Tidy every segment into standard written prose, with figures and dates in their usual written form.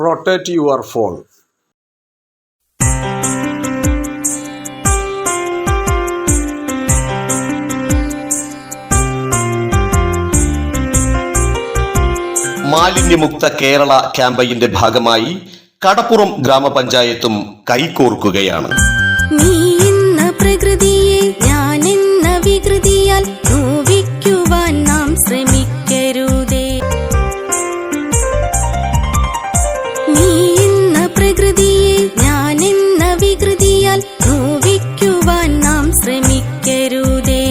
Protect your phone. മാലിന്യമുക്ത കേരള ക്യാമ്പയിന്റെ ഭാഗമായി കടപ്പുറം ഗ്രാമപഞ്ചായത്തും കൈകോർക്കുകയാണ്. നീ എന്ന പ്രകൃതിയെ ഞാൻ എന്ന വികൃതിയാൽ നോവിക്കുവാൻ നാം ശ്രമിക്കരുതേ. നീ എന്ന പ്രകൃതിയെ ഞാൻ എന്ന വികൃതിയാൽ നോവിക്കുവാൻ നാം ശ്രമിക്കരുതേ.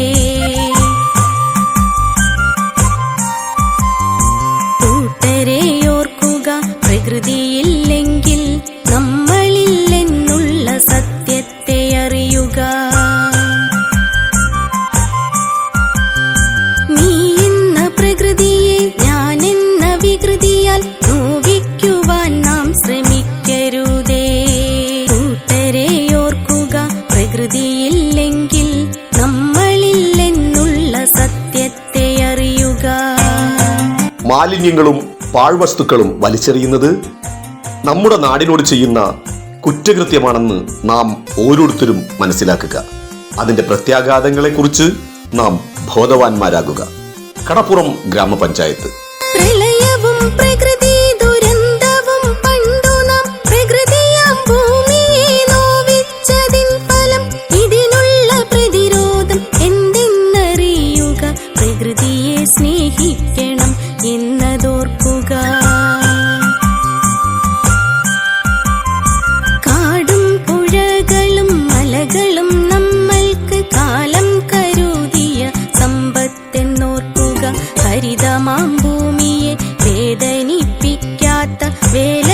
കൂട്ടരെയോർക്കുക, പ്രകൃതിയില്ലെങ്കിൽ നമ്മളില്ലെന്നുള്ള സത്യത്തെ അറിയുക. നീ എന്ന പ്രകൃതിയെ ഞാൻ എന്ന വികൃതിയാൽ നോവിക്കുവാൻ നാം ശ്രമിക്കരുതേ. കൂട്ടരെയോർക്കുക, പ്രകൃതിയില്ലെങ്കിൽ നമ്മളില്ലെന്നുള്ള സത്യത്തെ അറിയുക. മാലിന്യങ്ങളും പാഴ്വസ്തുക്കളും വലിച്ചെറിയുന്നത് നമ്മുടെ നാടിനോട് ചെയ്യുന്ന കുറ്റകൃത്യമാണെന്ന് നാം ഓരോരുത്തരും മനസ്സിലാക്കുക. അതിന്റെ പ്രത്യാഘാതങ്ങളെക്കുറിച്ച് നാം ബോധവാന്മാരാകുക. കടപ്പുറം ഗ്രാമപഞ്ചായത്ത്. പ്രളയവും പ്രകൃതി ദുരന്തവും പണ്ടു നാം പ്രകൃതിയാം ഭൂമിയെ നോവിച്ചതിൻ ഫലം. ഇതിനുള്ള പ്രതിരോധം എന്തെന്നറിയുക, പ്രകൃതിയെ സ്നേഹിക്കണം എന്നതോർക്കുക. കാടും പുഴകളും മലകളും നമ്മൾക്ക് കാലം കരുതിയ സമ്പത്തെന്നോർക്കുക. ഹരിതമാം ഭൂമിയെ വേദനിപ്പിക്കാത്ത വേല